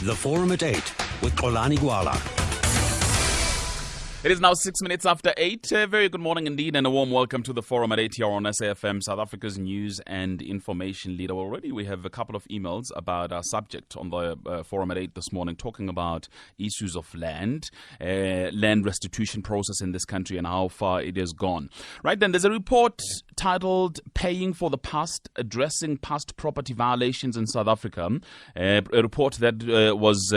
The Forum at 8 with Xolani Gwala. It is now 6 minutes after 8. Very good morning indeed, and a warm welcome to the Forum at 8 here on SAFM, South Africa's news and information leader. Already we have a couple of emails about our subject on the Forum at 8 this morning, talking about issues of land restitution process in this country and how far it has gone. Right then, there's a report titled Paying for the Past, Addressing Past Property Violations in South Africa, a report that was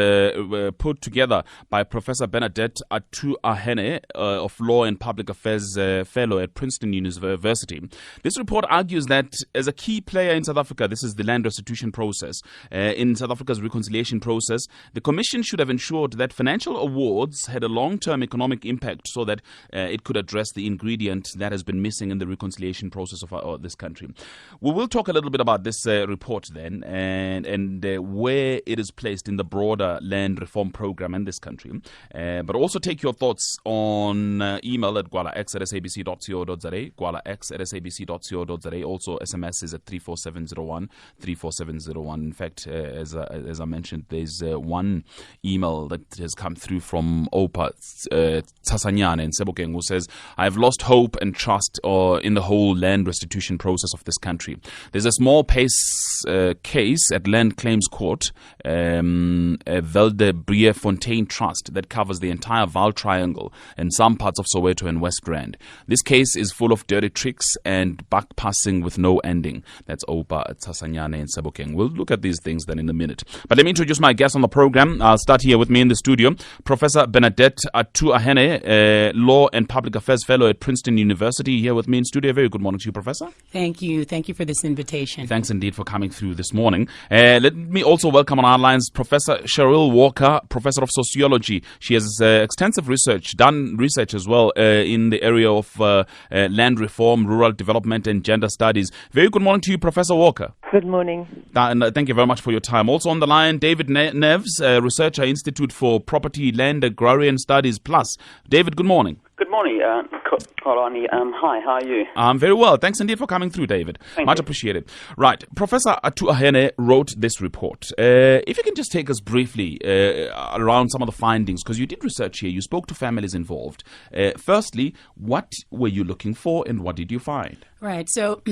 put together by Professor Bernadette Atu-Ahene, of Law and Public Affairs Fellow at Princeton University. This report argues that as a key player in South Africa, this is the land restitution process, in South Africa's reconciliation process, the Commission should have ensured that financial awards had a long-term economic impact so that it could address the ingredient that has been missing in the reconciliation process of this country. We will talk a little bit about this report then and where it is placed in the broader land reform program in this country, but also take your thoughts on email at gwalax@sabc.co.za, gwalax@sabc.co.za. Also, SMS is at 34701, 34701. In fact, as I mentioned, there's one email that has come through from Opa Tsasanyane in Sebokeng, who says, "I've lost hope and trust in the whole land restitution process of this country. There's a small case at Land Claims Court, Velde-Breefontein Trust, that covers the entire Vaal Triangle and some parts of Soweto and West Rand. This case is full of dirty tricks and buck passing with no ending." That's Opa Tsasanyane in Sebokeng. We'll look at these things then in a minute. But let me introduce my guest on the program. I'll start here with me in the studio. Professor Bernadette Atu-Ahene, Law and Public Affairs Fellow at Princeton University, here with me in studio. Very good morning to you, Professor. Thank you. Thank you for this invitation. Thanks indeed for coming through this morning. Let me also welcome on our lines Professor Cheryl Walker, Professor of Sociology. She has extensive done research as well in the area of land reform, rural development and gender studies. Very good morning to you, Professor Walker. Good morning. And thank you very much for your time. Also on the line, David Neves, researcher, Institute for Property, Land, Agrarian Studies Plus. David, good morning. Good morning, Xolani. Hi, how are you? I'm very well. Thanks indeed for coming through, David. Much appreciated. Right. Professor Atu-Ahene wrote this report. If you can just take us briefly around some of the findings, because you did research here, you spoke to families involved. Firstly, what were you looking for and what did you find? Right. So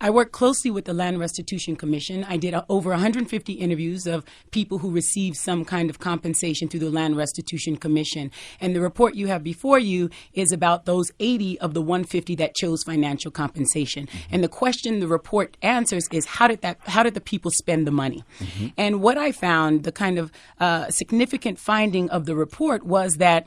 I worked closely with the Land Restitution Commission. I did over 150 interviews of people who received some kind of compensation through the Land Restitution Commission. And the report you have before you is about those 80 of the 150 that chose financial compensation. Mm-hmm. And the question the report answers is how did the people spend the money? Mm-hmm. And what I found, the kind of significant finding of the report was that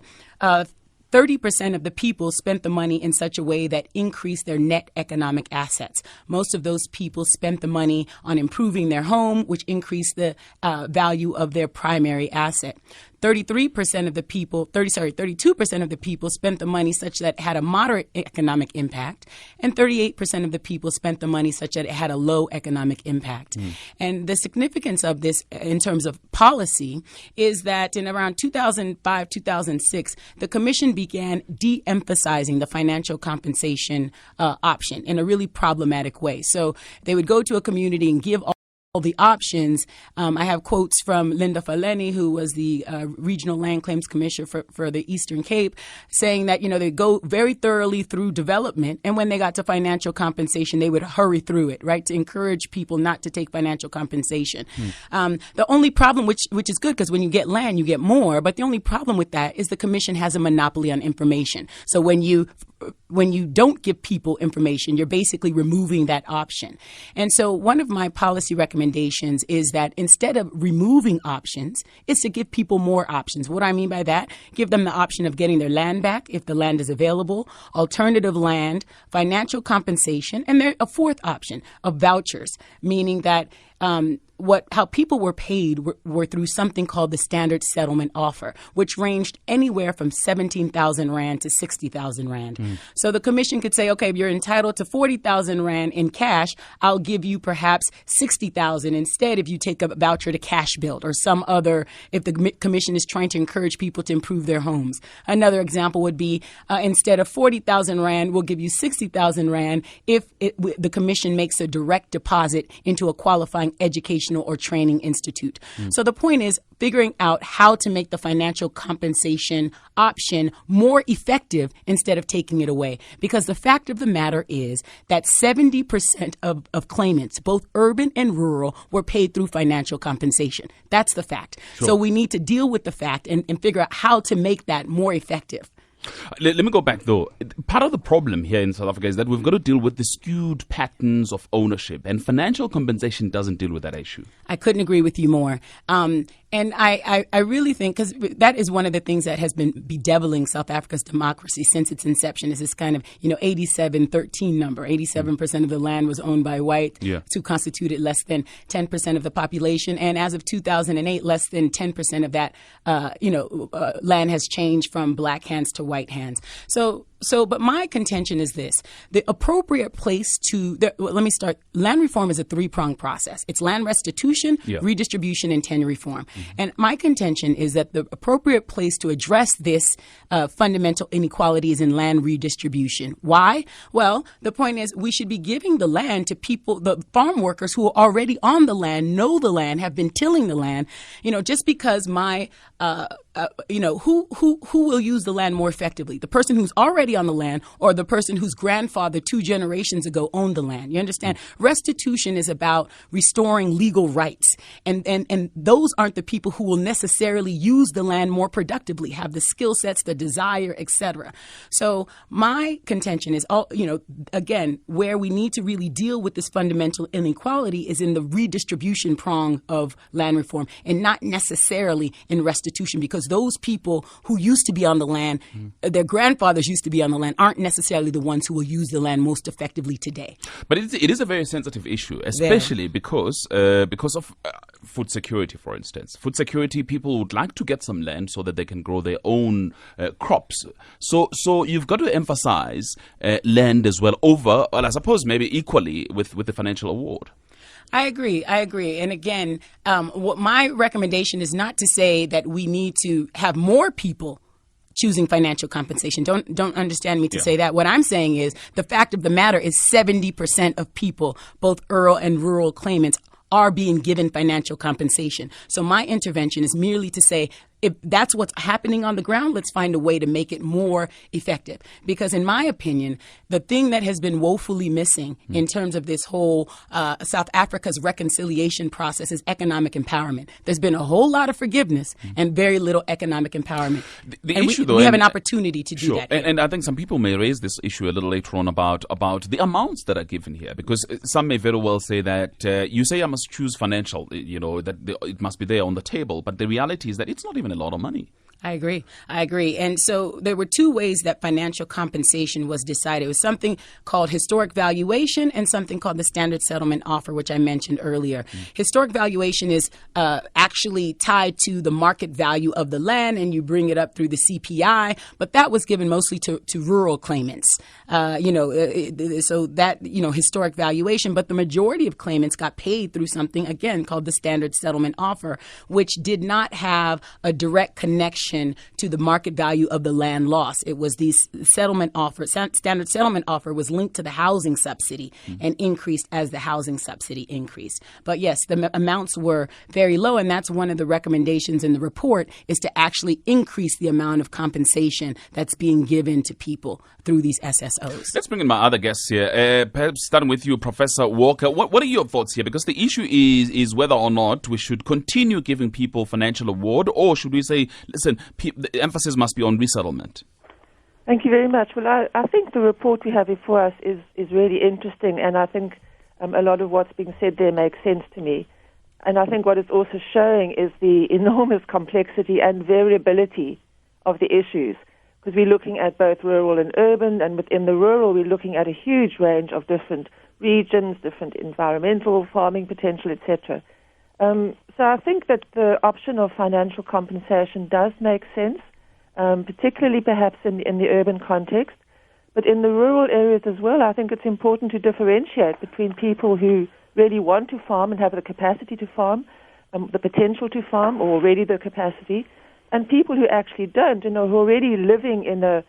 30% of the people spent the money in such a way that increased their net economic assets. Most of those people spent the money on improving their home, which increased the value of their primary asset. 32% of the people spent the money such that it had a moderate economic impact, and 38% of the people spent the money such that it had a low economic impact. And the significance of this in terms of policy is that in around 2005, 2006, the Commission began de-emphasizing the financial compensation option in a really problematic way. So they would go to a community and give all the options. I have quotes from Linda Faleni, who was the Regional Land Claims Commissioner for the Eastern Cape, saying that, they go very thoroughly through development, and when they got to financial compensation, they would hurry through it, right, to encourage people not to take financial compensation. The only problem, which is good, because when you get land, you get more, but the only problem with that is the Commission has a monopoly on information. So when you don't give people information, you're basically removing that option. And so one of my policy recommendations is that instead of removing options, is to give people more options. What do I mean by that? Give them the option of getting their land back if the land is available, alternative land, financial compensation, and a fourth option of vouchers, meaning that how people were paid were through something called the standard settlement offer, which ranged anywhere from 17,000 Rand to 60,000 Rand. So the Commission could say, okay, you're entitled to 40,000 Rand in cash. I'll give you perhaps 60,000 instead if you take a voucher to Cash Build or some other, if the Commission is trying to encourage people to improve their homes. Another example would be instead of 40,000 Rand, we'll give you 60,000 Rand if the Commission makes a direct deposit into a qualifying qualifying educational or training institute. So the point is figuring out how to make the financial compensation option more effective instead of taking it away. Because the fact of the matter is that 70% of claimants, both urban and rural, were paid through financial compensation. That's the fact. Sure. So we need to deal with the fact and figure out how to make that more effective. Let me go back, though. Part of the problem here in South Africa is that we've got to deal with the skewed patterns of ownership, and financial compensation doesn't deal with that issue. I couldn't agree with you more. And I really think, because that is one of the things that has been bedeviling South Africa's democracy since its inception, is this kind of, 87-13 number. 87% of the land was owned by whites, who constituted less than 10% of the population. And as of 2008, less than 10% of that, land has changed from black hands to white hands. But my contention is this: the appropriate place let me start. Land reform is a three-pronged process. It's land restitution, redistribution, and tenure reform. And my contention is that the appropriate place to address this fundamental inequality is in land redistribution. Why? Well, the point is we should be giving the land to people, the farm workers who are already on the land, know the land, have been tilling the land. Just because who will use the land more effectively? The person who's already on the land, or the person whose grandfather 2 generations ago owned the land? You understand? Restitution is about restoring legal rights. And those aren't the people who will necessarily use the land more productively, have the skill sets, the desire, etc. So my contention is, again, where we need to really deal with this fundamental inequality is in the redistribution prong of land reform, and not necessarily in restitution, because those people who used to be on the land, their grandfathers used to be on the land, aren't necessarily the ones who will use the land most effectively today. But it is a very sensitive issue, especially because of food security, for instance. Food security, people would like to get some land so that they can grow their own crops. So you've got to emphasize land as well I suppose maybe equally with the financial award. I agree. And again, what my recommendation is not to say that we need to have more people choosing financial compensation. Don't understand me to say that. What I'm saying is the fact of the matter is 70% of people, both urban and rural claimants, are being given financial compensation. So my intervention is merely to say, if that's what's happening on the ground, let's find a way to make it more effective. Because in my opinion, the thing that has been woefully missing in terms of this whole South Africa's reconciliation process is economic empowerment. There's been a whole lot of forgiveness and very little economic empowerment. The and issue, we have an opportunity to do that. And I think some people may raise this issue a little later on about the amounts that are given here, because some may very well say that you say I must choose financial, that it must be there on the table. But the reality is that it's not even a lot of money. I agree. And so there were 2 ways that financial compensation was decided. It was something called historic valuation and something called the standard settlement offer, which I mentioned earlier. Historic valuation is actually tied to the market value of the land, and you bring it up through the CPI, but that was given mostly to rural claimants. So that, historic valuation, but the majority of claimants got paid through something, again, called the standard settlement offer, which did not have a direct connection to the market value of the land loss. It was the settlement offer, standard settlement offer was linked to the housing subsidy and increased as the housing subsidy increased. But yes, the amounts were very low, and that's one of the recommendations in the report, is to actually increase the amount of compensation that's being given to people through these SSOs. Let's bring in my other guests here. Perhaps starting with you, Professor Walker. What are your thoughts here? Because the issue is whether or not we should continue giving people financial award, or should we say, listen, the emphasis must be on resettlement. Thank you very much. Well, I think the report we have before us is really interesting, and I think a lot of what's being said there makes sense to me. And I think what it's also showing is the enormous complexity and variability of the issues, because we're looking at both rural and urban, and within the rural we're looking at a huge range of different regions, different environmental, farming potential, etc. So I think that the option of financial compensation does make sense, particularly perhaps in the urban context. But in the rural areas as well, I think it's important to differentiate between people who really want to farm and have the capacity to farm, the potential to farm, or already the capacity, and people who actually don't, who are already living in a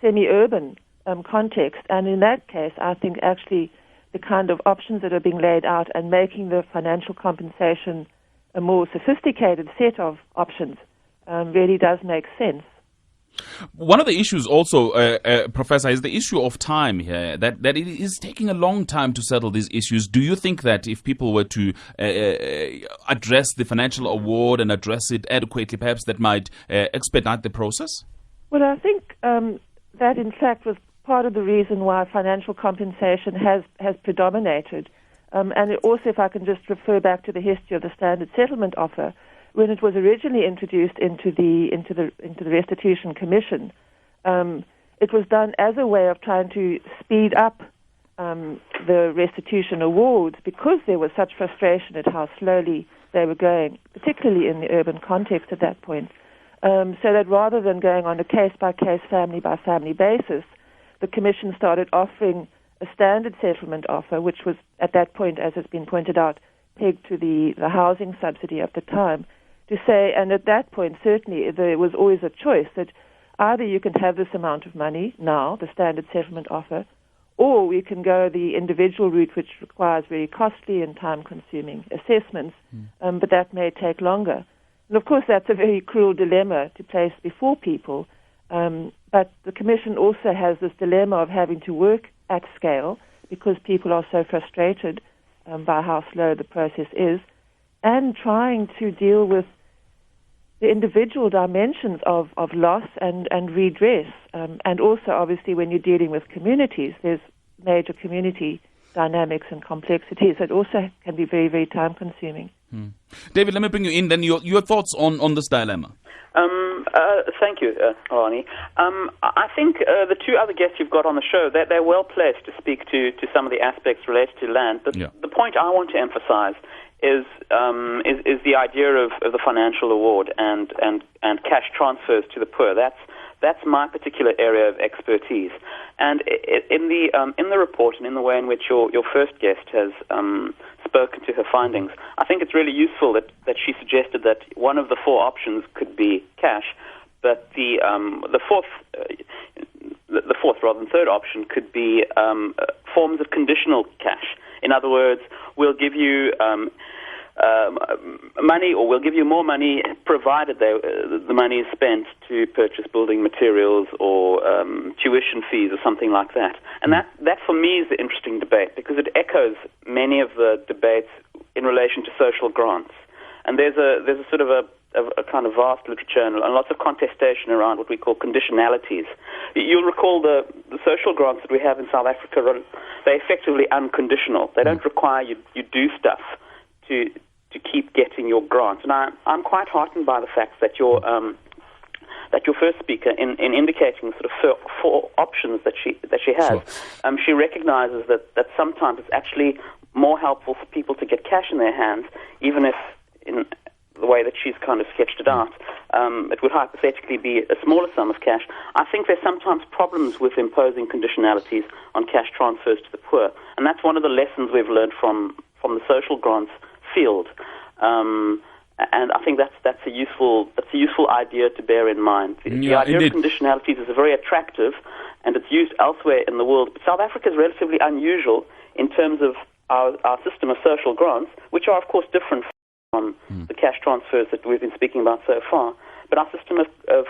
semi-urban context. And in that case, I think actually the kind of options that are being laid out and making the financial compensation a more sophisticated set of options really does make sense. One of the issues also, Professor, is the issue of time here, that it is taking a long time to settle these issues. Do you think that if people were to address the financial award and address it adequately, perhaps that might expedite the process? Well, I think that, in fact, was part of the reason why financial compensation has predominated. And also, if I can just refer back to the history of the standard settlement offer, when it was originally introduced into the Restitution Commission, it was done as a way of trying to speed up the restitution awards because there was such frustration at how slowly they were going, particularly in the urban context at that point. So that rather than going on a case-by-case, family-by-family basis, the Commission started offering a standard settlement offer, which was at that point, as has been pointed out, pegged to the housing subsidy of the time, to say, and at that point, certainly, there was always a choice that either you can have this amount of money now, the standard settlement offer, or we can go the individual route, which requires very costly and time-consuming assessments, but that may take longer. And of course, that's a very cruel dilemma to place before people, but the Commission also has this dilemma of having to work at scale because people are so frustrated by how slow the process is, and trying to deal with the individual dimensions of loss and redress. And also, obviously, when you're dealing with communities, there's major community dynamics and complexities that also can be very, very time-consuming. David, let me bring you in then. Your thoughts on this dilemma. Thank you, Arnie. I think the two other guests you've got on the show, they're well placed to speak to some of the aspects related to land. But the point I want to emphasize is the idea of the financial award and cash transfers to the poor. That's my particular area of expertise. And in the report and in the way in which your first guest has spoken to her findings, I think it's really useful that she suggested that one of the four options could be cash, but the fourth rather than third option could be forms of conditional cash. In other words, we'll give you money, or we'll give you more money, provided the money is spent to purchase building materials or tuition fees or something like that. And that for me is the interesting debate, because it echoes many of the debates in relation to social grants. And there's a sort of a kind of vast literature and lots of contestation around what we call conditionalities. You'll recall the social grants that we have in South Africa, they're effectively unconditional. They don't require you do stuff to keep getting your grant. And I'm quite heartened by the fact that your first speaker, in indicating the sort of four options that she has, sure. She recognizes that sometimes it's actually more helpful for people to get cash in their hands, even if in the way that she's kind of sketched it out, it would hypothetically be a smaller sum of cash. I think there's sometimes problems with imposing conditionalities on cash transfers to the poor, and that's one of the lessons we've learned from the social grants field. And I think that's a useful idea to bear in mind. The idea of conditionalities is very attractive, and it's used elsewhere in the world. But South Africa is relatively unusual in terms of our system of social grants, which are of course different from the cash transfers that we've been speaking about so far. But our system of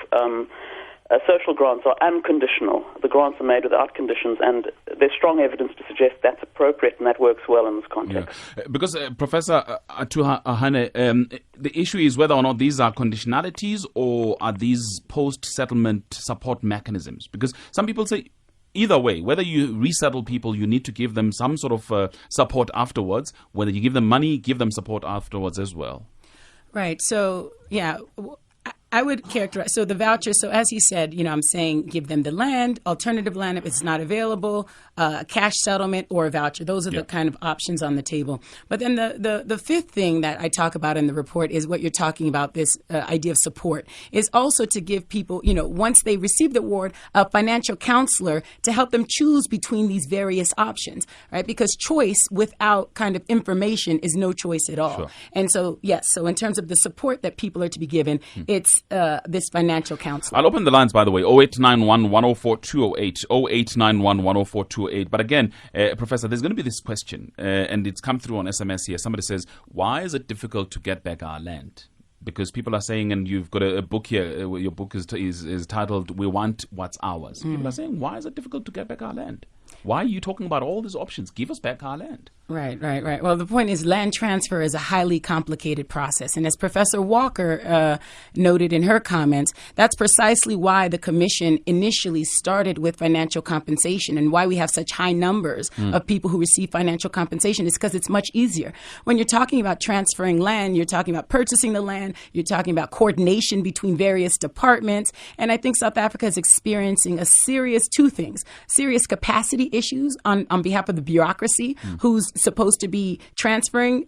social grants are unconditional. The grants are made without conditions, and there's strong evidence to suggest that's appropriate and that works well in this context. Yeah. Because, Professor Atuhane, the issue is whether or not these are conditionalities or are these post-settlement support mechanisms. Because some people say either way, whether you resettle people, you need to give them some sort of support afterwards. Whether you give them money, give them support afterwards as well. Right. So, yeah. I would characterize, so the voucher, so as he said, I'm saying give them the land, alternative land if it's not available, cash settlement or a voucher. Those are the kind of options on the table. But then the fifth thing that I talk about in the report is what you're talking about, this idea of support, is also to give people, once they receive the award, a financial counselor to help them choose between these various options, right? Because choice without kind of information is no choice at all. Sure. And so, yes, so in terms of the support that people are to be given, it's this financial counselor. I'll open the lines, by the way, 0891 104 208, 0891 104 208. But again, Professor, there's going to be this question, and it's come through on SMS here. Somebody says, why is it difficult to get back our land? Because people are saying, and you've got a book here, your book is titled, We Want What's Ours. People are saying, why is it difficult to get back our land? Why are you talking about all these options? Give us back our land. Right. Well, the point is land transfer is a highly complicated process. And as Professor Walker noted in her comments, that's precisely why the Commission initially started with financial compensation, and why we have such high numbers of people who receive financial compensation is because it's much easier. When you're talking about transferring land, you're talking about purchasing the land, you're talking about coordination between various departments. And I think South Africa is experiencing two things: serious capacity issues on behalf of the bureaucracy, who's supposed to be transferring,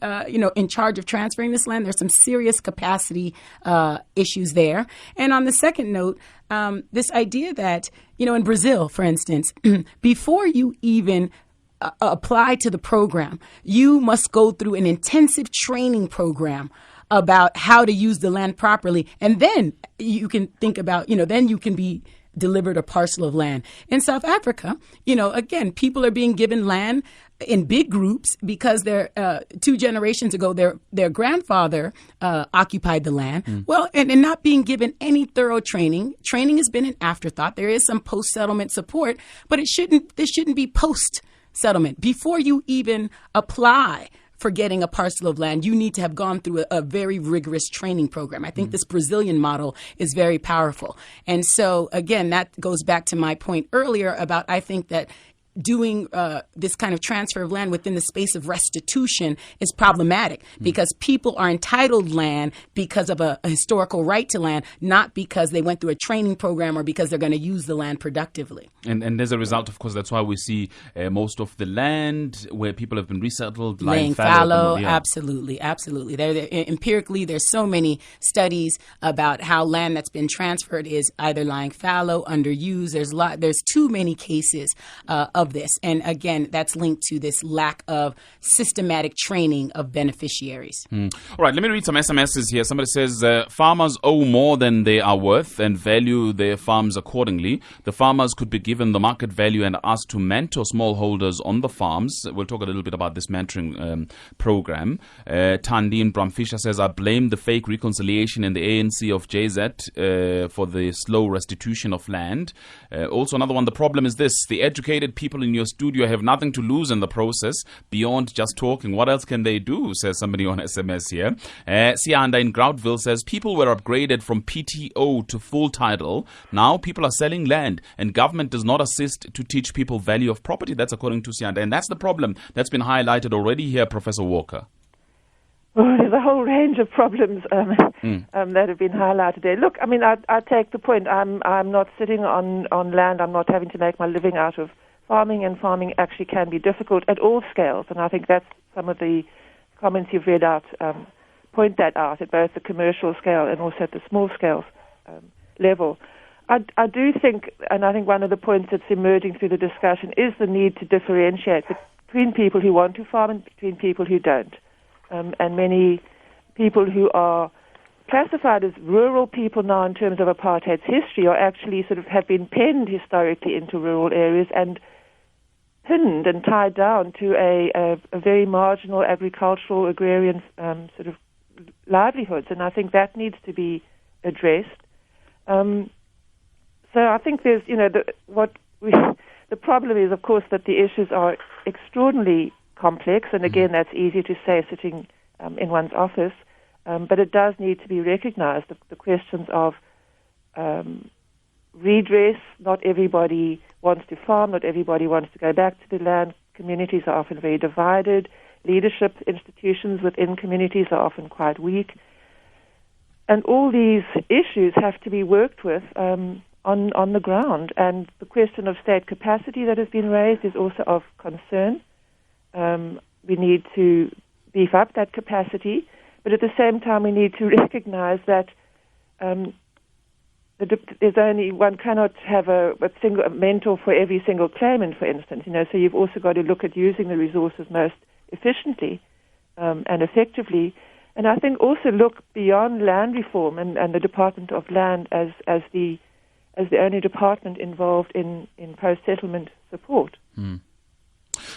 in charge of transferring this land. There's some serious capacity issues there. And on the second note, this idea that, in Brazil, for instance, before you even apply to the program, you must go through an intensive training program about how to use the land properly. And then you can think about, then you can be delivered a parcel of land. In South Africa, again, people are being given land in big groups because they're 2 generations ago, their grandfather occupied the land. Well, and not being given any thorough training. Training has been an afterthought. There is some post-settlement support, but this shouldn't be post-settlement. Before you even apply for getting a parcel of land, you need to have gone through a very rigorous training program. I think this Brazilian model is very powerful. And so, again, that goes back to my point earlier about, I think that doing this kind of transfer of land within the space of restitution is problematic because people are entitled land because of a historical right to land, not because they went through a training program or because they're going to use the land productively. And as a result, of course, that's why we see most of the land where people have been resettled lying fallow. Absolutely. Empirically, there's so many studies about how land that's been transferred is either lying fallow, underused. There's too many cases of this. And again, that's linked to this lack of systematic training of beneficiaries. All right, let me read some SMSs here. Somebody says, farmers owe more than they are worth and value their farms accordingly. The farmers could be given the market value and asked to mentor smallholders on the farms. We'll talk a little bit about this mentoring program. Tandine Bramfisher says, I blame the fake reconciliation in the ANC of JZ for the slow restitution of land. Also, another one, the problem is this: the educated people in your studio have nothing to lose in the process beyond just talking. What else can they do, says somebody on SMS here. Sianda in Groutville says, people were upgraded from PTO to full title. Now people are selling land and government does not assist to teach people value of property. That's according to Sianda. And that's the problem that's been highlighted already here, Professor Walker. Well, there's a whole range of problems that have been highlighted there. Look, I mean, I take the point. I'm not sitting on land. I'm not having to make my living out of farming, and farming actually can be difficult at all scales. And I think that's some of the comments you've read out point that out at both the commercial scale and also at the small scale level. I do think, and I think one of the points that's emerging through the discussion is the need to differentiate between people who want to farm and between people who don't. And many people who are classified as rural people now in terms of apartheid's history are actually sort of have been penned historically into rural areas and pinned and tied down to a very marginal agricultural, agrarian sort of livelihoods. And I think that needs to be addressed. So I think there's, the problem is, of course, that the issues are extraordinarily complex, and again, that's easy to say sitting in one's office, but it does need to be recognized, the questions of redress. Not everybody wants to farm, not everybody wants to go back to the land. Communities are often very divided. Leadership institutions within communities are often quite weak. And all these issues have to be worked with on the ground. And the question of state capacity that has been raised is also of concern. We need to beef up that capacity, but at the same time we need to recognize that there's only one cannot have a single mentor for every single claimant, for instance. So you've also got to look at using the resources most efficiently and effectively. And I think also look beyond land reform and the Department of Land as the only department involved in post-settlement support.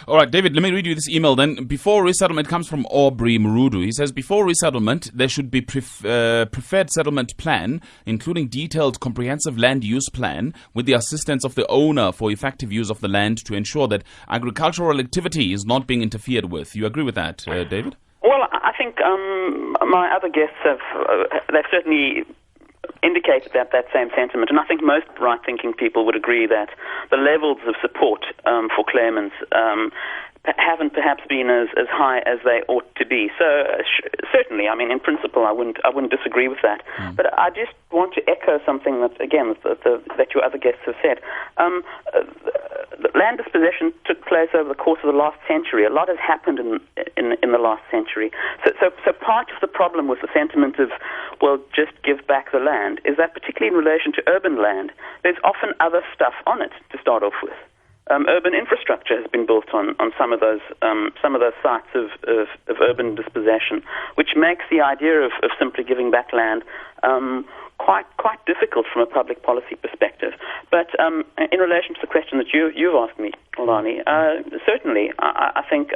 All right, David, let me read you this email then. Before resettlement, comes from Aubrey Murudu. He says, before resettlement, there should be preferred settlement plan, including detailed comprehensive land use plan with the assistance of the owner for effective use of the land to ensure that agricultural activity is not being interfered with. You agree with that, David? Well, I think my other guests they've certainly indicated that same sentiment, and I think most right-thinking people would agree that the levels of support for claimants haven't perhaps been as high as they ought to be. So certainly, I mean, in principle, I wouldn't disagree with that. But I just want to echo something that, again, that your other guests have said. Land dispossession took place over the course of the last century. A lot has happened in the last century. So part of the problem with the sentiment of, well, just give back the land, is that particularly in relation to urban land, there's often other stuff on it to start off with. Urban infrastructure has been built on some of those sites of urban dispossession, which makes the idea of simply giving back land quite difficult from a public policy perspective. But in relation to the question that you've asked me, Olani, certainly I think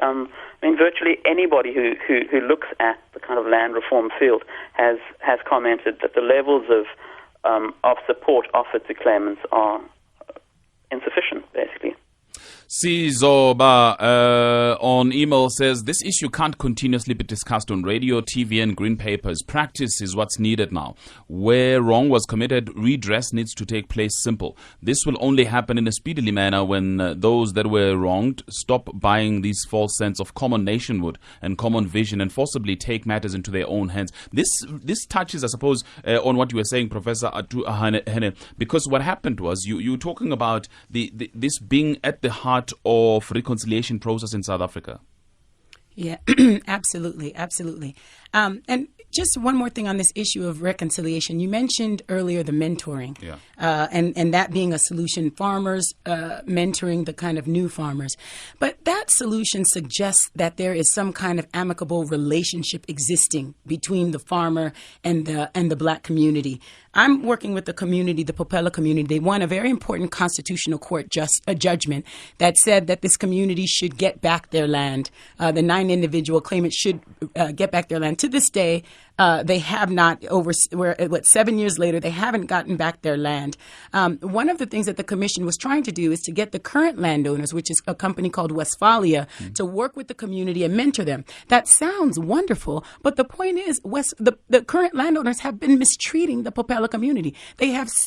virtually anybody who looks at the kind of land reform field has commented that the levels of support offered to claimants are insufficient, basically. Sizoba on email says, this issue can't continuously be discussed on radio, TV and green papers. Practice is what's needed now. Where wrong was committed, redress needs to take place simple. This will only happen in a speedily manner when those that were wronged stop buying these false sense of common nationhood and common vision and forcibly take matters into their own hands. This touches, I suppose, on what you were saying, Professor Atu Ahene, because what happened was you were talking about this being at the heart of reconciliation process in South Africa. Yeah, absolutely. And just one more thing on this issue of reconciliation. You mentioned earlier the mentoring, and that being a solution, farmers mentoring the kind of new farmers. But that solution suggests that there is some kind of amicable relationship existing between the farmer and the black community. I'm working with the community, the Popela community. They won a very important constitutional court judgment that said that this community should get back their land. The 9 individual claimants should get back their land. To this day, they have not, 7 years later, they haven't gotten back their land. One of the things that the commission was trying to do is to get the current landowners, which is a company called Westphalia, to work with the community and mentor them. That sounds wonderful, but the point is the current landowners have been mistreating the Popela community.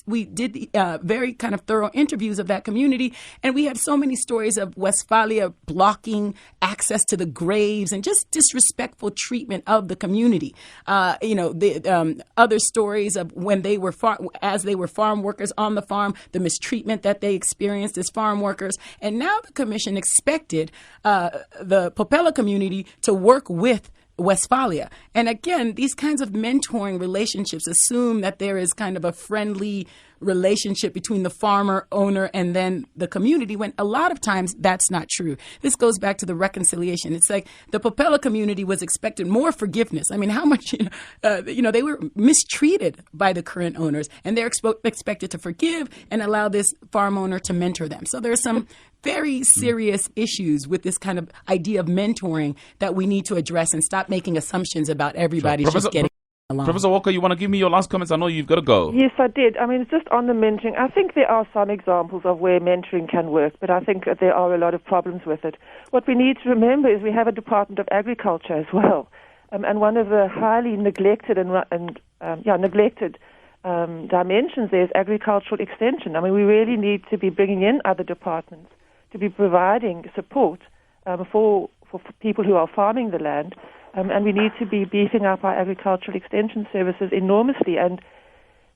We did very kind of thorough interviews of that community, and we have so many stories of Westphalia blocking access to the graves and just disrespectful treatment of the community. Other stories of when they were as they were farm workers on the farm, the mistreatment that they experienced as farm workers. And now the commission expected the Popela community to work with Westphalia. And again, these kinds of mentoring relationships assume that there is kind of a friendly relationship between the farmer, owner, and then the community, when a lot of times that's not true. This goes back to the reconciliation. It's like the Popela community was expected more forgiveness. I mean, how much, they were mistreated by the current owners, and they're expected to forgive and allow this farm owner to mentor them. So there's some very serious issues with this kind of idea of mentoring that we need to address and stop making assumptions about everybody just getting along. Professor Walker, you want to give me your last comments? I know you've got to go. Yes, I did. I mean, just on the mentoring, I think there are some examples of where mentoring can work, but I think that there are a lot of problems with it. What we need to remember is we have a Department of Agriculture as well, and one of the highly neglected dimensions there is agricultural extension. I mean, we really need to be bringing in other departments to be providing support for people who are farming the land. And we need to be beefing up our agricultural extension services enormously. And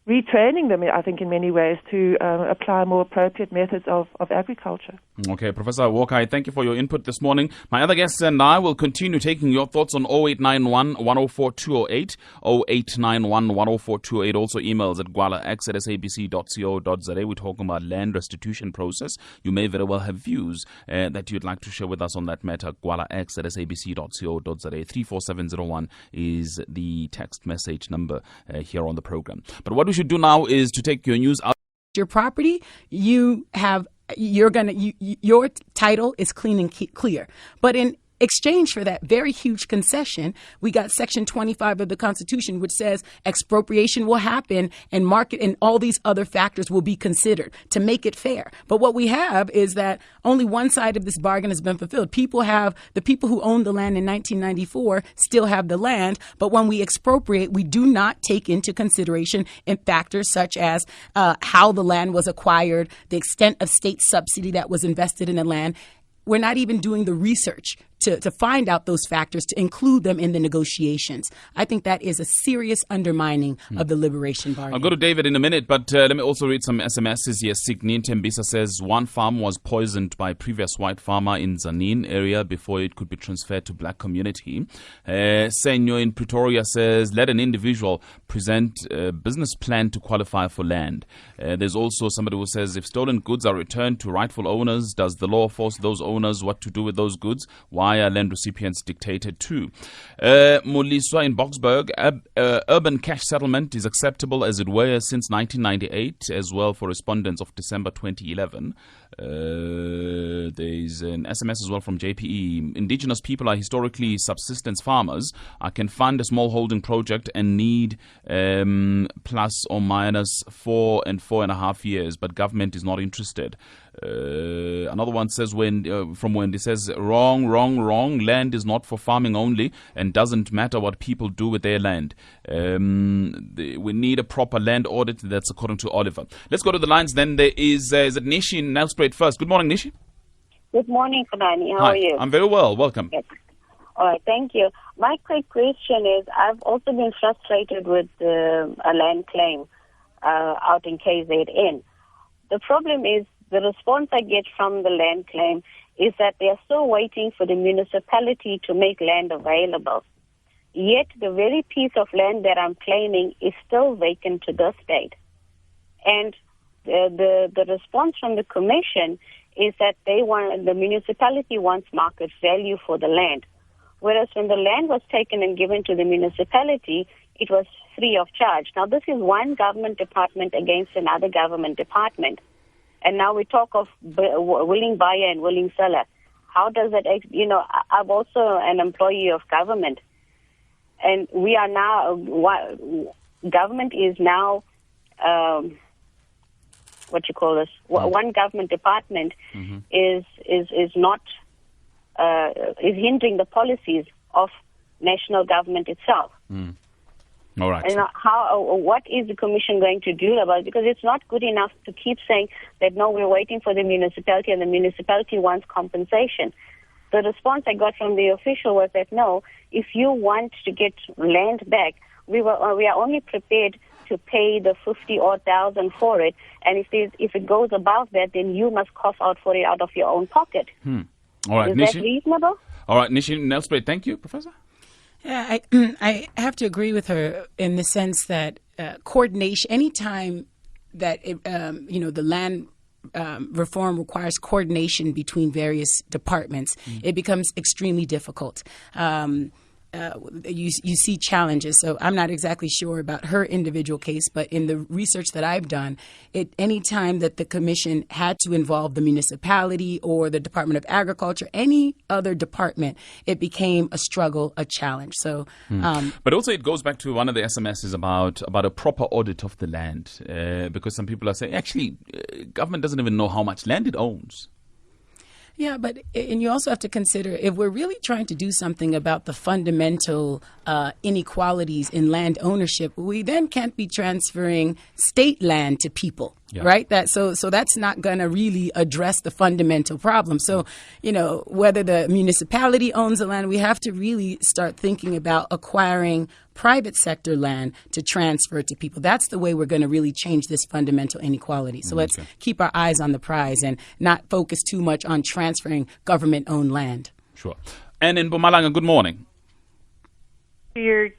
retraining them, I think, in many ways to apply more appropriate methods of agriculture. Okay, Professor Walker, thank you for your input this morning. My other guests and I will continue taking your thoughts on 0891 104 208, 0891 104 208. Also emails at gwalax@sabc.co.za. We're talking about land restitution process. You may very well have views that you'd like to share with us on that matter. gwalax@sabc.co.za. 34701 is the text message number here on the program. But what we should do now is to take your news out. Your property, your title is clean and clear. But in exchange for that very huge concession, we got Section 25 of the Constitution, which says expropriation will happen and market and all these other factors will be considered to make it fair. But what we have is that only one side of this bargain has been fulfilled. The people who owned the land in 1994 still have the land, but when we expropriate, we do not take into consideration factors such as how the land was acquired, the extent of state subsidy that was invested in the land. We're not even doing the research to find out those factors, to include them in the negotiations. I think that is a serious undermining of the liberation bargain. I'll go to David in a minute, but let me also read some SMSs here. Signin Tembisa says, one farm was poisoned by a previous white farmer in Zanin area before it could be transferred to black community. Senyo in Pretoria says, let an individual present a business plan to qualify for land. There's also somebody who says, if stolen goods are returned to rightful owners, does the law force those owners what to do with those goods? Why are land recipients dictated to? Muliswa in Boksburg, urban cash settlement is acceptable as it were since 1998, as well for respondents of December 2011. There's an SMS as well from JPE. Indigenous people are historically subsistence farmers. I can fund a small holding project and need plus or minus 4 and 4.5 years, but government is not interested. Another one says from Wendy says wrong. Land is not for farming only and doesn't matter what people do with their land. We need a proper land audit. That's according to Oliver. Let's go to the lines. Then there is it Nishi in Nelspruit first. Good morning, Nishi. Good morning, Kanani. How are you? I'm very well. Welcome. Yes. All right, thank you. My quick question is, I've also been frustrated with a land claim out in KZN. The problem is the response I get from the land claim is that they are still waiting for the municipality to make land available. Yet the very piece of land that I'm claiming is still vacant to this date. And the response from the commission is that the municipality wants market value for the land. Whereas when the land was taken and given to the municipality, it was free of charge. Now this is one government department against another government department. And now we talk of willing buyer and willing seller. How does that, I'm also an employee of government. And we are now, government is now, one government department is not, is hindering the policies of national government itself. All right. And what is the commission going to do about it? Because it's not good enough to keep saying that, no, we're waiting for the municipality and the municipality wants compensation. The response I got from the official was that, no, if you want to get land back, we are only prepared to pay the 50,000 for it. And if it goes above that, then you must cough out for it out of your own pocket. All right, is Nishi. that reasonable? All right, Nishi Nelspruit, thank you, Professor. Yeah, I have to agree with her in the sense that coordination, anytime that, the land reform requires coordination between various departments, it becomes extremely difficult. You see challenges. So I'm not exactly sure about her individual case, but in the research that I've done, any time that the commission had to involve the municipality or the Department of Agriculture, any other department, it became a struggle, a challenge. So, but also it goes back to one of the SMSs about a proper audit of the land, because some people are saying actually government doesn't even know how much land it owns. Yeah, and you also have to consider, if we're really trying to do something about the fundamental inequalities in land ownership, we then can't be transferring state land to people. Right? So that's not going to really address the fundamental problem. So, whether the municipality owns the land, we have to really start thinking about acquiring private sector land to transfer to people. That's the way we're going to really change this fundamental inequality. So let's keep our eyes on the prize and not focus too much on transferring government-owned land. Sure. And in Mpumalanga, good morning. Your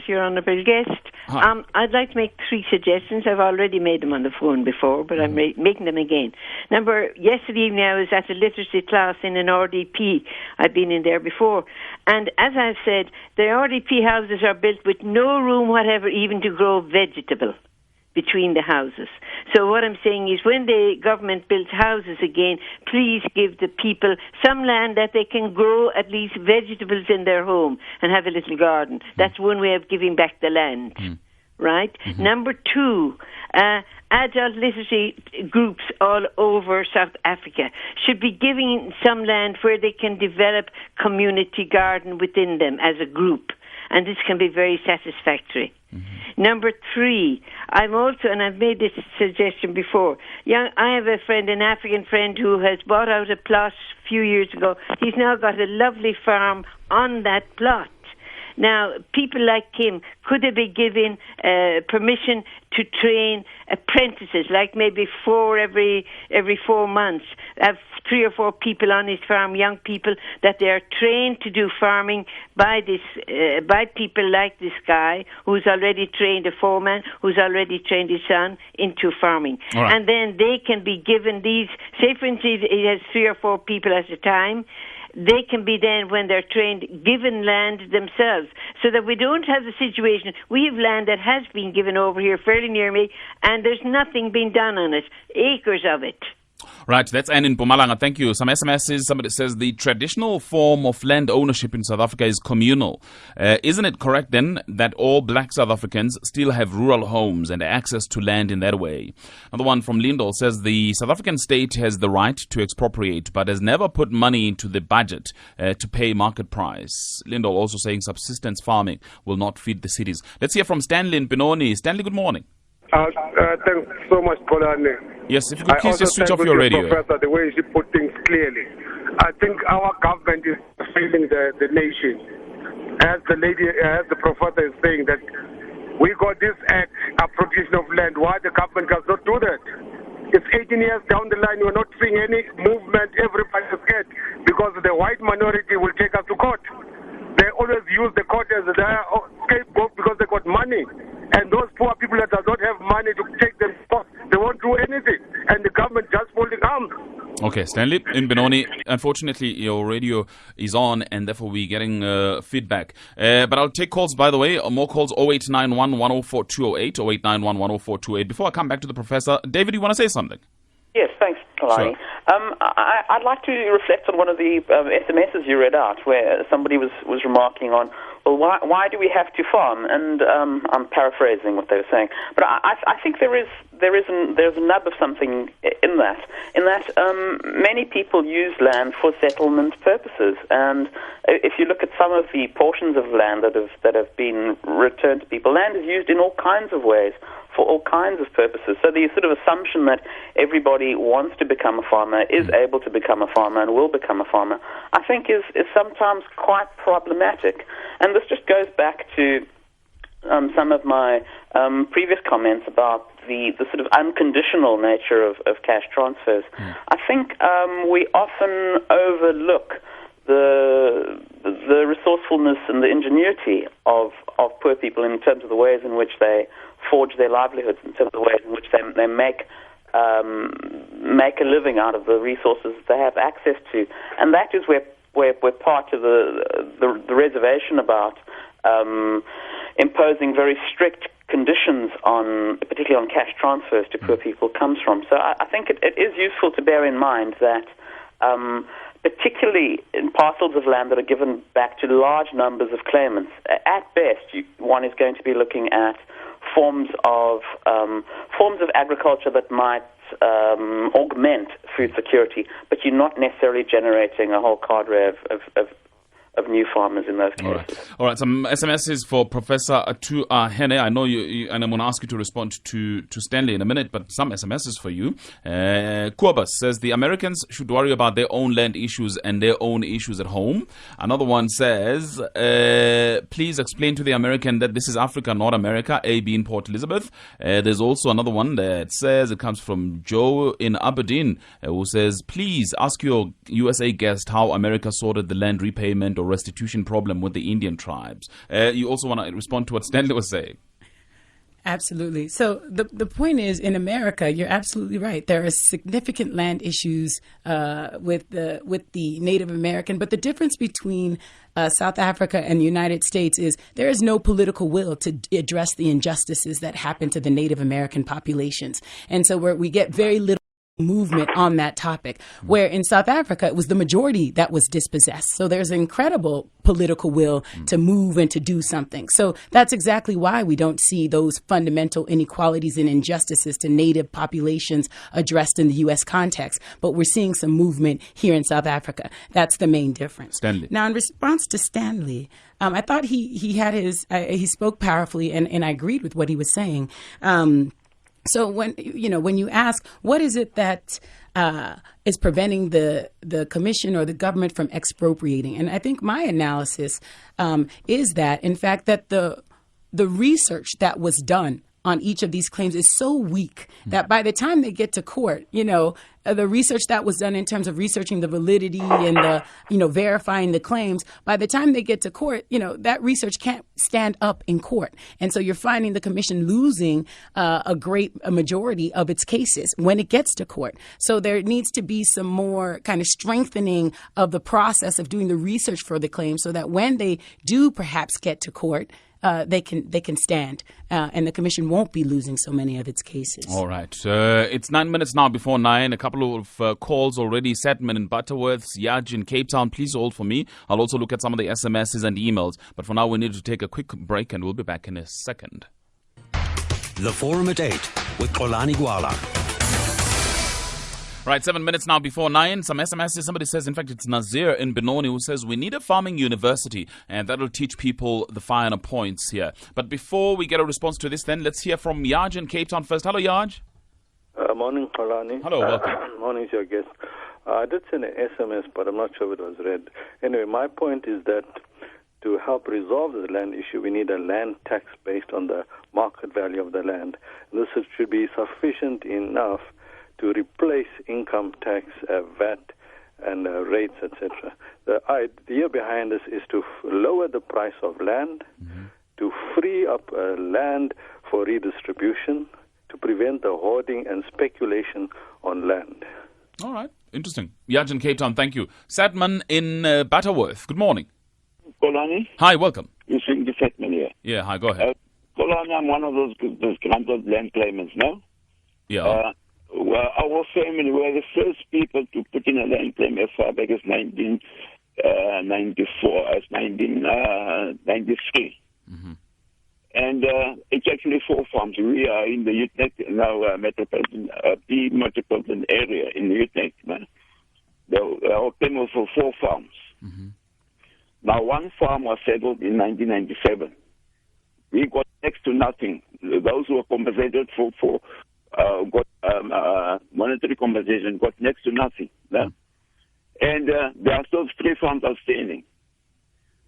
honourable guest. I'd like to make 3 suggestions. I've already made them on the phone before, but I'm making them again. Yesterday evening I was at a literacy class in an RDP. I've been in there before. And as I've said, the RDP houses are built with no room whatever even to grow vegetable between the houses. So what I'm saying is when the government builds houses again, please give the people some land that they can grow at least vegetables in their home and have a little garden. That's one way of giving back the land. Right? Number 2, adult literacy groups all over South Africa should be giving some land where they can develop community garden within them as a group. And this can be very satisfactory. Number 3, I've made this suggestion before. I have a friend, an African friend, who has bought out a plot a few years ago. He's now got a lovely farm on that plot. Now, people like him, could they be given permission to train apprentices, like maybe 4 every 4 months, have 3 or 4 people on his farm, young people, that they are trained to do farming by people like this guy who's already trained a foreman, who's already trained his son into farming. Right. And then they can be given these, say for instance, he has 3 or 4 people at a time. They can be then, when they're trained, given land themselves, so that we don't have the situation. We have land that has been given over here fairly near me, and there's nothing being done on it, acres of it. Right, that's Anne in Mpumalanga. Thank you. Some SMSs, somebody says the traditional form of land ownership in South Africa is communal. Isn't it correct then that all black South Africans still have rural homes and access to land in that way? Another one from Lindell says the South African state has the right to expropriate but has never put money into the budget to pay market price. Lindell also saying subsistence farming will not feed the cities. Let's hear from Stanley in Benoni. Stanley, good morning. Thanks so much, Kolani. Yes, if you could please just switch off your radio. Professor, the way she put things clearly. I think our government is failing the nation. As the professor is saying that we got this act, appropriation of land. Why the government does not do that? It's 18 years down the line, we're not seeing any movement. Everybody is scared because the white minority will take us to court. They always use the court as their scapegoat because they got money. And those poor people that do not have money to take them off, they won't do anything. And the government just folding arms. Okay, Stanley in Benoni, unfortunately your radio is on and therefore we're getting feedback. But I'll take calls, by the way, more calls, 0891 104 208, 0891 104 208. Before I come back to the professor, David, you want to say something? Yes, thanks, Kalani. Sure. I'd like to reflect on one of the SMSs you read out, where somebody was remarking on, well, why do we have to farm? And I'm paraphrasing what they were saying, but I think there's a nub of something in that many people use land for settlement purposes, and if you look at some of the portions of land that have been returned to people, land is used in all kinds of ways, for all kinds of purposes. So the sort of assumption that everybody wants to become a farmer, is able to become a farmer, and will become a farmer, I think is sometimes quite problematic. And this just goes back to some of my previous comments about the sort of unconditional nature of cash transfers. I think we often overlook the resourcefulness and the ingenuity of poor people in terms of the ways in which they forge their livelihoods, in terms of the ways in which they make a living out of the resources that they have access to. And that is where part of the reservation about imposing very strict conditions particularly on cash transfers to poor people comes from. So I think it is useful to bear in mind that particularly in parcels of land that are given back to large numbers of claimants, at best one is going to be looking at forms of agriculture that might augment food security, but you're not necessarily generating a whole cadre of new farmers in those cases. All right. Some SMSs for Professor Atu Hene. I know you, and I'm going to ask you to respond to Stanley in a minute, but some SMSs for you. Kuabas says the Americans should worry about their own land issues and their own issues at home. Another one says, please explain to the American that this is Africa, not America, A being Port Elizabeth. There's also another one that says, it comes from Joe in Aberdeen, who says, please ask your USA guest how America sorted the land repayment or restitution problem with the Indian tribes. You also want to respond to what Stanley was saying. Absolutely. So the point is, in America, you're absolutely right. There are significant land issues with the Native American, but the difference between South Africa and the United States is there is no political will to address the injustices that happen to the Native American populations, and so we get very little movement on that topic, where in South Africa it was the majority that was dispossessed. So there's incredible political will to move and to do something. So that's exactly why we don't see those fundamental inequalities and injustices to Native populations addressed in the U.S. context. But we're seeing some movement here in South Africa. That's the main difference. Stanley. Now, in response to Stanley, I thought he had he spoke powerfully, and I agreed with what he was saying. So when you ask what is it that is preventing the commission or the government from expropriating, and I think my analysis is that, in fact, that the research that was done on each of these claims is so weak that by the time they get to court, the research that was done in terms of researching the validity and verifying the claims, by the time they get to court, that research can't stand up in court. And so you're finding the commission losing a majority of its cases when it gets to court. So there needs to be some more kind of strengthening of the process of doing the research for the claims so that when they do perhaps get to court, they can stand, and the commission won't be losing so many of its cases. All right. It's 9 minutes now before 9. A couple of calls already. Sedman in Butterworth, Yaj in Cape Town. Please hold for me. I'll also look at some of the SMSs and emails. But for now, we need to take a quick break, and we'll be back in a second. The Forum at 8 with Xolani Gwala. Right, 7 minutes now before 9. Some SMSs. Somebody says, in fact, it's Nazir in Benoni who says, we need a farming university, and that will teach people the finer points here. But before we get a response to this, then, let's hear from Yaj in Cape Town first. Hello, Yaj. Morning, Xolani. Hello, welcome. Morning to your guest. I did send an SMS, but I'm not sure if it was read. Anyway, my point is that to help resolve the land issue, we need a land tax based on the market value of the land. This should be sufficient enough to replace income tax, VAT, and rates, etc. The idea behind this is to lower the price of land, to free up land for redistribution, to prevent the hoarding and speculation on land. All right, interesting. Yaj in Cape Town, thank you. Sadman in Butterworth, good morning. Xolani? Hi, welcome. You're speaking to Fatman here. Yeah, hi, go ahead. Xolani, I'm one of those granted land claimants, no? Yeah. Well, our family were the first people to put in a land claim as far back as 1993. And it's actually 4 farms. We are in the Utrecht, now metropolitan area in the Utrecht. Our claim was for 4 farms. Now, 1 farm was settled in 1997. We got next to nothing. Those who were compensated for got monetary compensation, got next to nothing. And there are still 3 farms outstanding.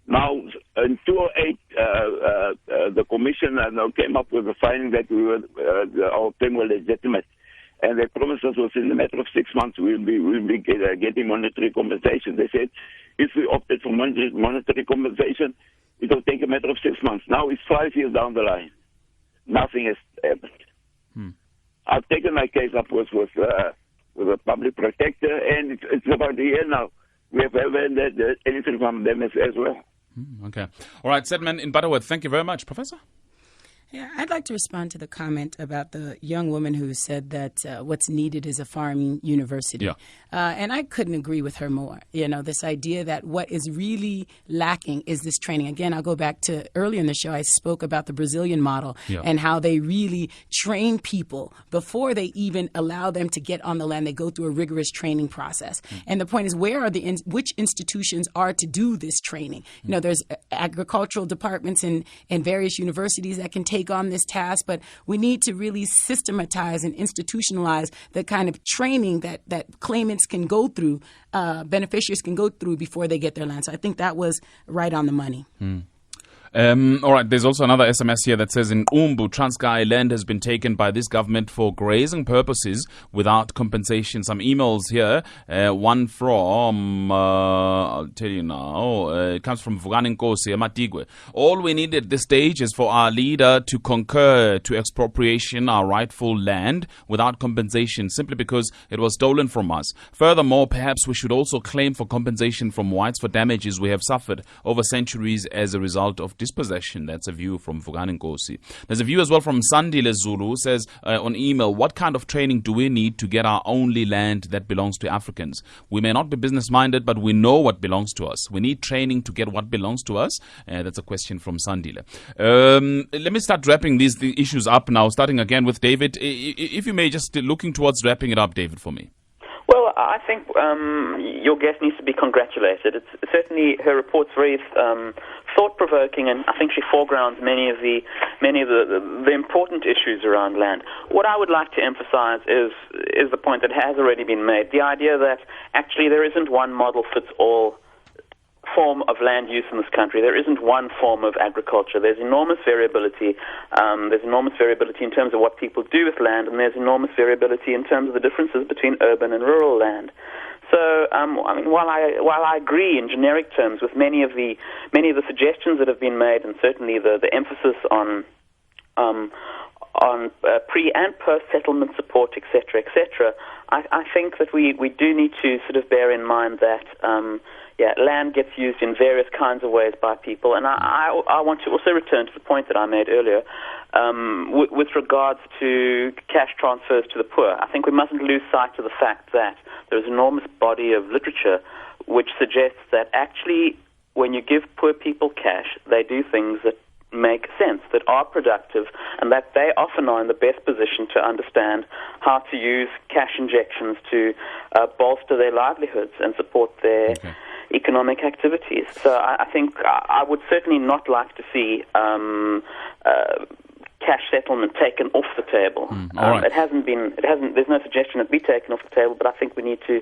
Now, in 2008, the commission came up with a finding that our claim was legitimate. And they promised us within a matter of 6 months we'll be getting monetary compensation. They said if we opted for monetary compensation, it will take a matter of 6 months. Now it's 5 years down the line. Nothing has happened. I've taken my case up with a public protector, and it's about a year now. We have heard anything from them as well. Okay. All right, Sedman in Butterworth, thank you very much. Professor? Yeah, I'd like to respond to the comment about the young woman who said that what's needed is a farming university. Yeah. And I couldn't agree with her more. This idea that what is really lacking is this training. Again, I'll go back to earlier in the show, I spoke about the Brazilian model and how they really train people before they even allow them to get on the land. They go through a rigorous training process. And the point is, which institutions are to do this training? There's agricultural departments in various universities that can take on this task, but we need to really systematize and institutionalize the kind of training that claimants can go through, beneficiaries can go through before they get their land. So I think that was right on the money. All right, there's also another SMS here that says in Umbu, Transkei land has been taken by this government for grazing purposes without compensation. Some emails here, one from, I'll tell you now, it comes from Vugani Nkosi Matigwe. All we need at this stage is for our leader to concur to expropriation our rightful land without compensation, simply because it was stolen from us. Furthermore, perhaps we should also claim for compensation from whites for damages we have suffered over centuries as a result of dispossession. That's a view from Vugani Nkosi. There's a view as well from Sandile Zulu, who says on email, what kind of training do we need to get our only land that belongs to Africans? We may not be business-minded, but we know what belongs to us. We need training to get what belongs to us. That's a question from Sandile. Let me start wrapping the issues up now, starting again with David. If you may, just looking towards wrapping it up, David, for me. Well, I think your guest needs to be congratulated. It's certainly, her report's very thought-provoking, and I think she foregrounds many of the important issues around land. What I would like to emphasize is the point that has already been made: the idea that actually there isn't one model fits all form of land use in this country. There isn't one form of agriculture. There's enormous variability. There's enormous variability in terms of what people do with land, and there's enormous variability in terms of the differences between urban and rural land. So, while I agree in generic terms with many of the suggestions that have been made, and certainly the emphasis on pre and post settlement support, etc., etc., I think that we do need to sort of bear in mind that land gets used in various kinds of ways by people, and I want to also return to the point that I made earlier with regards to cash transfers to the poor. I think we mustn't lose sight of the fact that there's an enormous body of literature which suggests that actually when you give poor people cash, they do things that make sense, that are productive, and that they often are in the best position to understand how to use cash injections to bolster their livelihoods and support their economic activities. So I think I would certainly not like to see cash settlement taken off the table. Right. There's no suggestion it be taken off the table, but I think we need to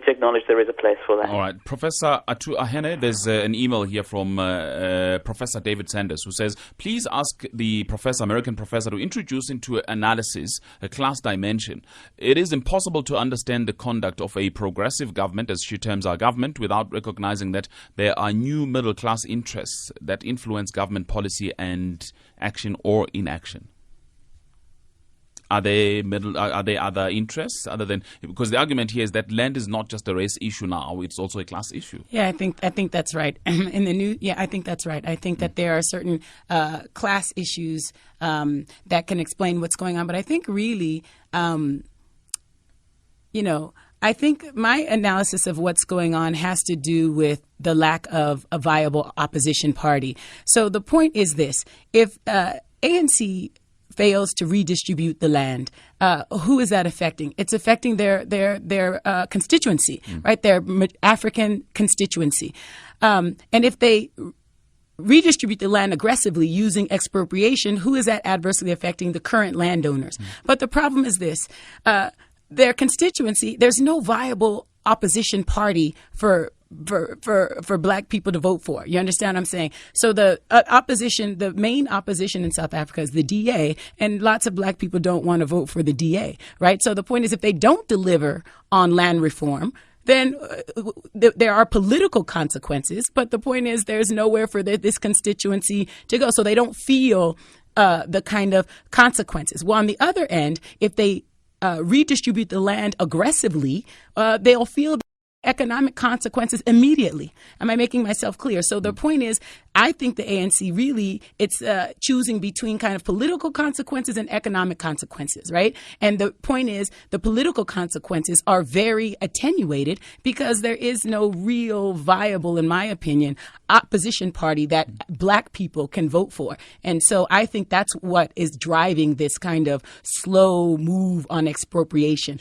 acknowledge there is a place for that. All right. Professor Atu Ahene, there's an email here from Professor David Sanders, who says, please ask the American professor, to introduce into analysis a class dimension. It is impossible to understand the conduct of a progressive government, as she terms our government, without recognizing that there are new middle-class interests that influence government policy and action or inaction. Are there other interests other than, because the argument here is that land is not just a race issue now, it's also a class issue. Yeah, I think that's right. I think that's right. I think that there are certain class issues that can explain what's going on, but I think really, I think my analysis of what's going on has to do with the lack of a viable opposition party. So the point is this: if ANC fails to redistribute the land, who is that affecting? It's affecting their constituency, right? Their African constituency. And if they redistribute the land aggressively using expropriation, who is that adversely affecting? The current landowners. But the problem is this: their constituency, there's no viable opposition party for black people to vote for. You understand what I'm saying? So the opposition, the main opposition in South Africa is the DA, and lots of black people don't want to vote for the DA, right? So the point is, if they don't deliver on land reform, then there are political consequences. But the point is, there's nowhere for this constituency to go. So they don't feel the kind of consequences. Well, on the other end, if they redistribute the land aggressively, they'll feel economic consequences immediately. Am I making myself clear? So the point is, I think the ANC really, it's choosing between kind of political consequences and economic consequences, right? And the point is, the political consequences are very attenuated because there is no real viable, in my opinion, opposition party that black people can vote for. And so I think that's what is driving this kind of slow move on expropriation.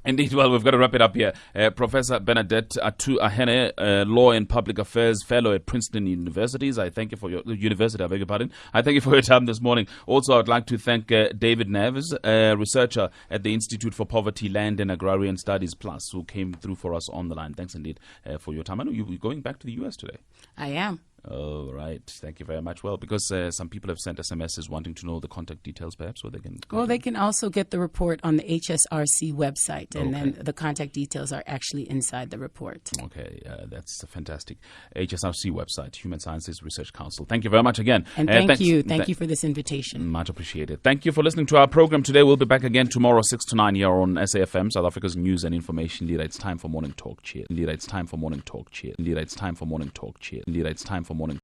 Indeed. Well, we've got to wrap it up here. Professor Bernadette Atu Ahene, Law and Public Affairs Fellow at Princeton Universities. I thank you for your I thank you for your time this morning. Also, I'd like to thank David Neves, researcher at the Institute for Poverty, Land and Agrarian Studies Plus, who came through for us on the line. Thanks indeed for your time. I know you're going back to the U.S. today. I am. Oh, right. Thank you very much. Well, because some people have sent SMSs wanting to know the contact details, perhaps, where they can... Well, they can also get the report on the HSRC website, and then the contact details are actually inside the report. Okay, that's fantastic. HSRC website, Human Sciences Research Council. Thank you very much again. And thank you for this invitation. Much appreciated. Thank you for listening to our program today. We'll be back again tomorrow, 6 to 9 here on SAFM, South Africa's news and information leader. It's time for Morning Talk Cheer. It's time for Morning Talk Cheer. It's time for Morning Talk Cheer. It's time for Morning